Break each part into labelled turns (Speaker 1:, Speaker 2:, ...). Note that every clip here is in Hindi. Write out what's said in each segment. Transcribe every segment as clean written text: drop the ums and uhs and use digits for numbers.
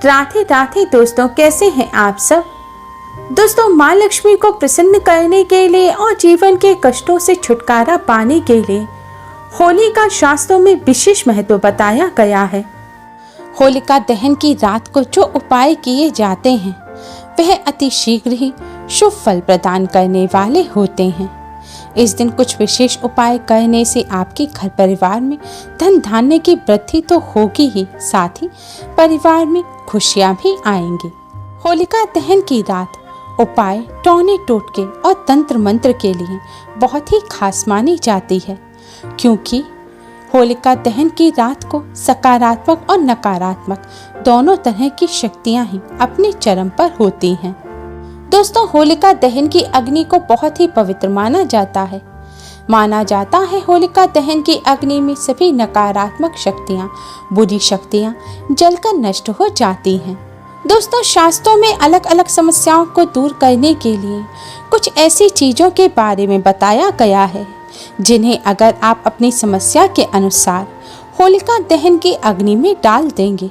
Speaker 1: राधे राधे दोस्तों, कैसे हैं आप सब। दोस्तों, माँ लक्ष्मी को प्रसन्न करने के लिए और जीवन के कष्टों से छुटकारा पाने के लिए होली का शास्त्रों में विशेष महत्व बताया गया है। होलिका दहन की रात को जो उपाय किए जाते हैं वह अति शीघ्र ही शुभ फल प्रदान करने वाले होते हैं। इस दिन कुछ विशेष उपाय करने से आपके घर परिवार में धन धान्य की वृद्धि तो होगी ही, साथ ही परिवार में खुशियां भी आएंगी। होलिका दहन की रात उपाय टोने टोटके और तंत्र मंत्र के लिए बहुत ही खास मानी जाती है, क्योंकि होलिका दहन की रात को सकारात्मक और नकारात्मक दोनों तरह की शक्तियां ही अपने चरम पर होती हैं। दोस्तों, होलिका दहन की अग्नि को बहुत ही पवित्र माना जाता है। माना जाता है होलिका दहन की अग्नि में सभी नकारात्मक शक्तियां, बुरी शक्तियां जलकर नष्ट हो जाती हैं। दोस्तों, शास्त्रों में अलग अलग समस्याओं को दूर करने के लिए कुछ ऐसी चीजों के बारे में बताया गया है जिन्हें अगर आप अपनी समस्या के अनुसार होलिका दहन की अग्नि में डाल देंगे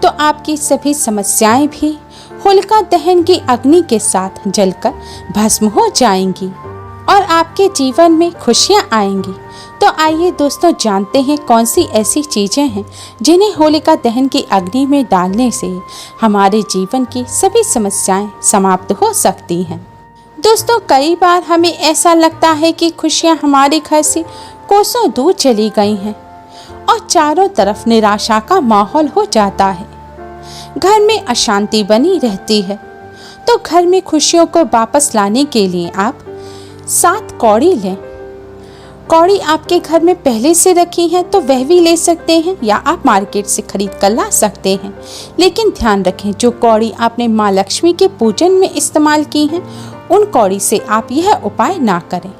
Speaker 1: तो आपकी सभी समस्याएं भी होलिका दहन की अग्नि के साथ जलकर भस्म हो जाएंगी और आपके जीवन में खुशियां आएंगी। तो आइए दोस्तों, जानते हैं कौन सी ऐसी चीजें हैं जिन्हें होलिका दहन की अग्नि में डालने से हमारे जीवन की सभी समस्याएं समाप्त हो सकती हैं। दोस्तों, कई बार हमें ऐसा लगता है कि खुशियां हमारे घर से कोसों दूर चली गई हैं और चारों तरफ निराशा का माहौल हो जाता है। घर में अशांति बनी रहती है। तो घर में खुशियों को वापस लाने के लिए आप 7 कौड़ी लें। कौड़ी आपके घर में पहले से रखी है तो वह भी ले सकते हैं या आप मार्केट से खरीद कर ला सकते हैं। लेकिन ध्यान रखें, जो कौड़ी आपने माँ लक्ष्मी के पूजन में इस्तेमाल की हैं उन कौड़ी से आप यह उपाय ना करें।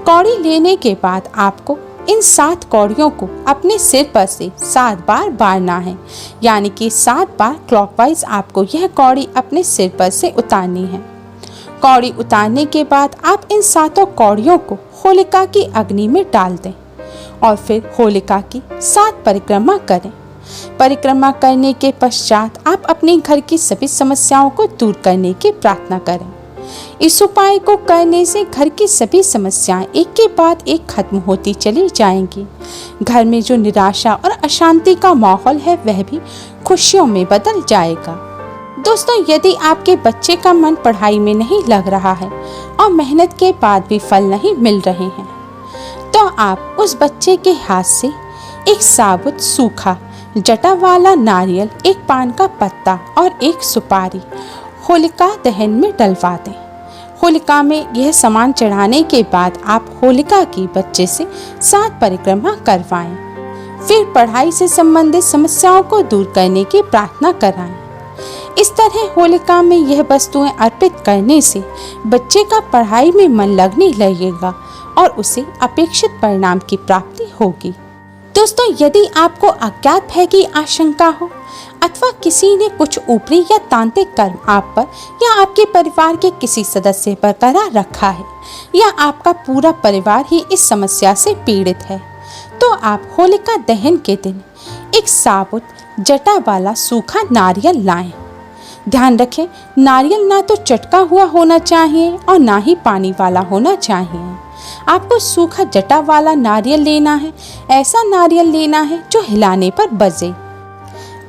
Speaker 1: कौड़ी लेने के बाद आपको इन 7 कौड़ियों को अपने सिर पर से 7 बार बारना है, यानी कि 7 बार क्लॉकवाइज आपको यह कौड़ी अपने सिर पर से उतारनी है। कौड़ी उतारने के बाद आप इन 7 कौड़ियों को होलिका की अग्नि में डाल दें और फिर होलिका की 7 परिक्रमा करें। परिक्रमा करने के पश्चात आप अपने घर की सभी समस्याओं को दूर करने की प्रार्थना करें। इस उपाय को करने से घर की सभी समस्याएं एक के बाद एक खत्म होती चली जाएंगी। घर में जो निराशा और अशांति का माहौल है वह भी खुशियों में बदल जाएगा। दोस्तों, यदि आपके बच्चे का मन पढ़ाई में नहीं लग रहा है और मेहनत के बाद भी फल नहीं मिल रहे हैं, तो आप उस बच्चे के हाथ से एक साबुत सूखा जटा वाला नारियल, एक पान का पत्ता और एक सुपारी होलिका दहन में डलवा दें। होलिका में यह सामान चढ़ाने के बाद आप होलिका की बच्चे से 7 परिक्रमा करवाएं। फिर पढ़ाई से संबंधित समस्याओं को दूर करने की प्रार्थना कराएं। इस तरह होलिका में यह वस्तुएं अर्पित करने से बच्चे का पढ़ाई में मन लगने लगेगा और उसे अपेक्षित परिणाम की प्राप्ति होगी। दोस्तों, यदि आपको अज्ञात भय की आशंका हो अथवा किसी ने कुछ ऊपरी या तांत्रिक कर्म आप पर या आपके परिवार के किसी सदस्य पर करा रखा है या आपका पूरा परिवार ही इस समस्या से पीड़ित है, तो आप होलिका दहन के दिन एक साबुत जटा वाला सूखा नारियल लाएं। ध्यान रखें, नारियल ना तो चटका हुआ होना चाहिए और ना ही पानी वाला होना चाहिए। आपको सूखा जटा वाला नारियल लेना है। ऐसा नारियल लेना है जो हिलाने पर बजे।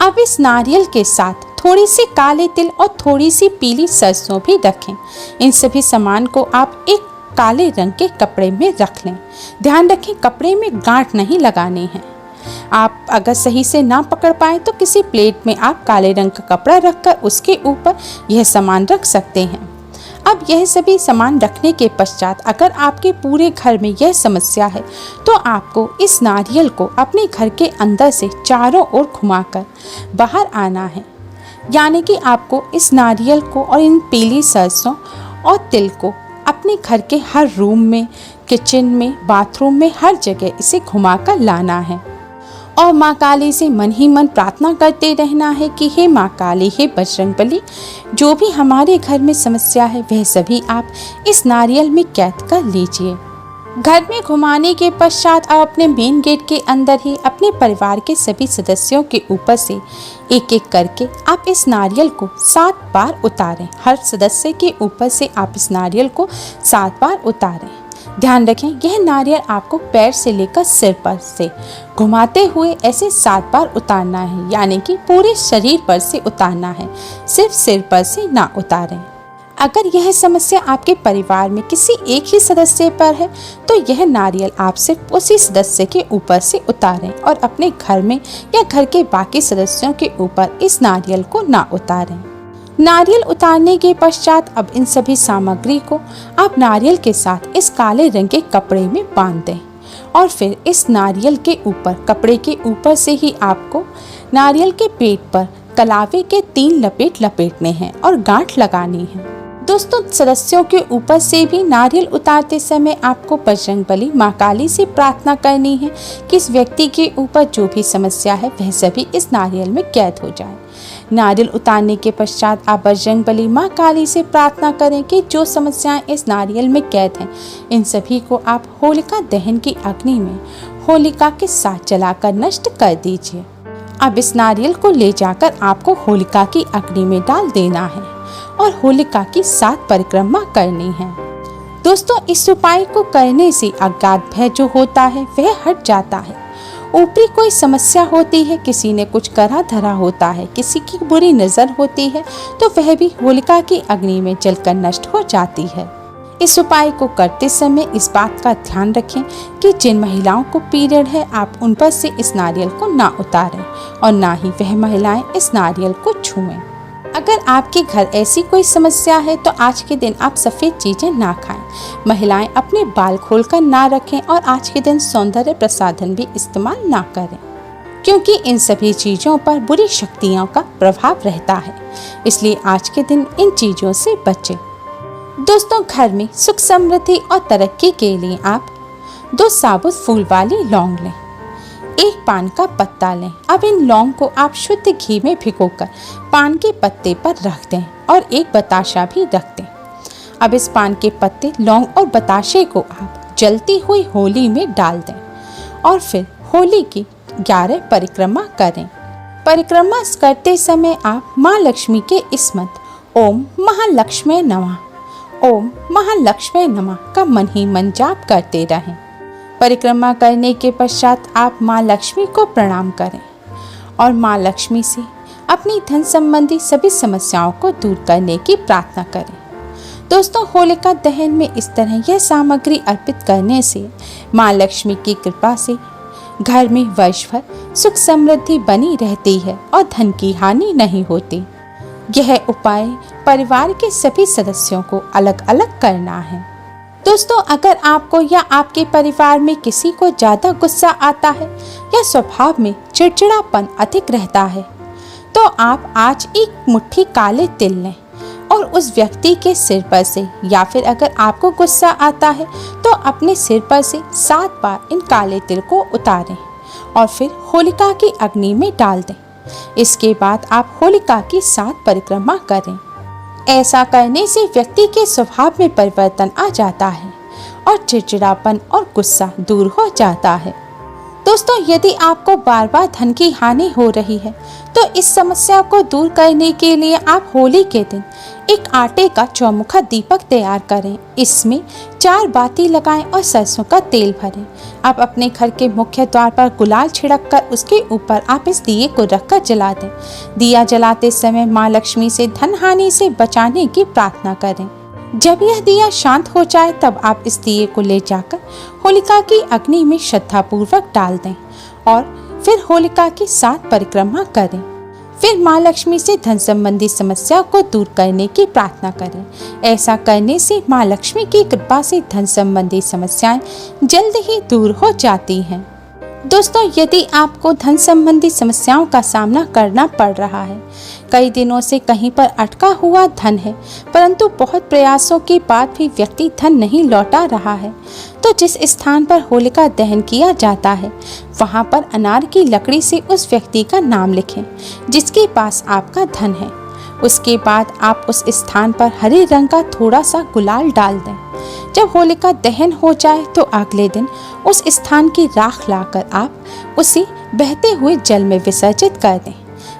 Speaker 1: अब इस नारियल के साथ थोड़ी सी काले तिल और थोड़ी सी पीली सरसों भी रखें। इन सभी सामान को आप एक काले रंग के कपड़े में रख लें। ध्यान रखें, कपड़े में गांठ नहीं लगाने हैं। आप अगर सही से ना पकड़ पाए तो किसी प्लेट में आप काले रंग का कपड़ा रखकर उसके ऊपर यह सामान रख सकते हैं। अब यह सभी सामान रखने के पश्चात अगर आपके पूरे घर में यह समस्या है तो आपको इस नारियल को अपने घर के अंदर से चारों ओर घुमाकर बाहर आना है। यानी कि आपको इस नारियल को और इन पीली सरसों और तिल को अपने घर के हर रूम में, किचन में, बाथरूम में, हर जगह इसे घुमाकर लाना है और माँ काली से मन ही मन प्रार्थना करते रहना है कि हे माँ काली, हे बजरंगबली, जो भी हमारे घर में समस्या है वह सभी आप इस नारियल में कैद कर लीजिए। घर में घुमाने के पश्चात आप अपने मेन गेट के अंदर ही अपने परिवार के सभी सदस्यों के ऊपर से एक एक करके आप इस नारियल को 7 बार उतारें। हर सदस्य के ऊपर से आप इस नारियल को 7 बार उतारें। ध्यान रखें, यह नारियल आपको पैर से लेकर सिर पर से घुमाते हुए ऐसे 7 बार उतारना है, यानी कि पूरे शरीर पर से उतारना है, सिर्फ सिर पर से ना उतारें। अगर यह समस्या आपके परिवार में किसी एक ही सदस्य पर है तो यह नारियल आप सिर्फ उसी सदस्य के ऊपर से उतारें और अपने घर में या घर के बाकी सदस्यों के ऊपर इस नारियल को ना उतारें। नारियल उतारने के पश्चात अब इन सभी सामग्री को आप नारियल के साथ इस काले रंग के कपड़े में बांध दें और फिर इस नारियल के ऊपर, कपड़े के ऊपर से ही आपको नारियल के पेट पर कलावे के 3 लपेट लपेटने हैं और गांठ लगानी है। दोस्तों, सदस्यों के ऊपर से भी नारियल उतारते समय आपको बजरंगबली माँ काली से प्रार्थना करनी है कि इस व्यक्ति के ऊपर जो भी समस्या है वह सभी इस नारियल में कैद हो जाए। नारियल उतारने के पश्चात आप बजरंगबली माँ काली से प्रार्थना करें कि जो समस्याएं इस नारियल में कैद हैं, इन सभी को आप होलिका दहन की अग्नि में होलिका के साथ जलाकर नष्ट कर दीजिए। अब इस नारियल को ले जाकर आपको होलिका की अग्नि में डाल देना है और होलिका की 7 परिक्रमा करनी है। दोस्तों, इस उपाय को करने से अज्ञात भय जो होता है वह हट जाता है। ऊपरी कोई समस्या होती है, किसी ने कुछ करा धरा होता है, किसी की बुरी नजर होती है, तो वह भी होलिका की अग्नि में जलकर नष्ट हो जाती है। इस उपाय को करते समय इस बात का ध्यान रखें कि जिन महिलाओं को पीरियड है आप उन पर से इस नारियल को ना उतारें और ना ही वह महिलाएं इस नारियल को छुएं। अगर आपके घर ऐसी कोई समस्या है तो आज के दिन आप सफ़ेद चीज़ें ना खाएं। महिलाएं अपने बाल खोलकर ना रखें और आज के दिन सौंदर्य प्रसाधन भी इस्तेमाल ना करें, क्योंकि इन सभी चीज़ों पर बुरी शक्तियों का प्रभाव रहता है। इसलिए आज के दिन इन चीज़ों से बचें। दोस्तों, घर में सुख समृद्धि और तरक्की के लिए आप 2 साबुत फूल वाली लौंग लें, 1 पान का पत्ता लें। अब इन लौंग को आप शुद्ध घी में भिगोकर पान के पत्ते पर रख दें और 1 बताशा भी रख दें। अब इस पान के पत्ते, लौंग और बताशे को आप जलती हुई होली में डाल दें और फिर होली की 11 परिक्रमा करें। परिक्रमा करते समय आप माँ लक्ष्मी के इस मंत्र ओम महालक्ष्मी नमः, ओम महालक्ष्मी नमः का मन ही मन जाप करते रहें। परिक्रमा करने के पश्चात आप माँ लक्ष्मी को प्रणाम करें और माँ लक्ष्मी से अपनी धन संबंधी सभी समस्याओं को दूर करने की प्रार्थना करें। दोस्तों, होलिका दहन में इस तरह यह सामग्री अर्पित करने से माँ लक्ष्मी की कृपा से घर में वर्ष भर सुख समृद्धि बनी रहती है और धन की हानि नहीं होती। यह उपाय परिवार के सभी सदस्यों को अलग अलग करना है। दोस्तों, अगर आपको या आपके परिवार में किसी को ज़्यादा गुस्सा आता है या स्वभाव में चिड़चिड़ापन अधिक रहता है तो आप आज 1 मुट्ठी काले तिल लें और उस व्यक्ति के सिर पर से, या फिर अगर आपको गुस्सा आता है तो अपने सिर पर से 7 बार इन काले तिल को उतारें और फिर होलिका की अग्नि में डाल दें। इसके बाद आप होलिका की 7 परिक्रमा करें। ऐसा करने से व्यक्ति के स्वभाव में परिवर्तन आ जाता है और चिड़चिड़ापन और गुस्सा दूर हो जाता है। दोस्तों, यदि आपको बार बार धन की हानि हो रही है तो इस समस्या को दूर करने के लिए आप होली के दिन एक आटे का चौमुखा दीपक तैयार करें। इसमें 4 बाती लगाएं और सरसों का तेल भरें। आप अपने घर के मुख्य द्वार पर गुलाल छिड़क कर उसके ऊपर आप इस दिए को रखकर जला दें। दिया जलाते समय माँ लक्ष्मी से धन हानि से बचाने की प्रार्थना करें। जब यह दिया शांत हो जाए तब आप इस दिए को ले जाकर होलिका की अग्नि में श्रद्धापूर्वक डाल दें और फिर होलिका की 7 परिक्रमा करें। फिर माँ लक्ष्मी से धन संबंधी समस्या को दूर करने की प्रार्थना करें। ऐसा करने से माँ लक्ष्मी की कृपा से धन संबंधी समस्याएं जल्द ही दूर हो जाती हैं। दोस्तों, यदि आपको धन संबंधी समस्याओं का सामना करना पड़ रहा है, कई दिनों से कहीं पर अटका हुआ धन है परंतु बहुत प्रयासों के बाद भी व्यक्ति धन नहीं लौटा रहा है, तो जिस स्थान पर होलिका दहन किया जाता है वहां पर अनार की लकड़ी से उस व्यक्ति का नाम लिखें जिसके पास आपका धन है। उसके बाद आप उस स्थान पर हरे रंग का थोड़ा सा गुलाल डाल दें। जब होलिका दहन हो जाए तो अगले दिन उस स्थान की राख लाकर आप उसे बहते हुए जल में विसर्जित कर दें।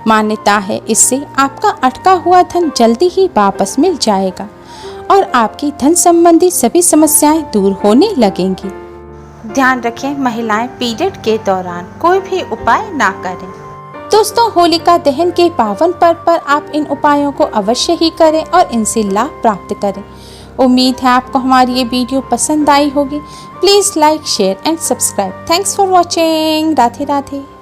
Speaker 1: मान्यता है इससे आपका अटका हुआ धन जल्दी ही वापस मिल जाएगा और आपकी धन संबंधी सभी समस्याएं दूर होने लगेंगी। ध्यान रखें, महिलाएं पीरियड के दौरान कोई भी उपाय ना करें। दोस्तों, होलिका दहन के पावन पर्व पर आप इन उपायों को अवश्य ही करें और इनसे लाभ प्राप्त करें। उम्मीद है आपको हमारी ये वीडियो पसंद आई होगी। Please like, share and subscribe. Thanks for watching. Radhe Radhe.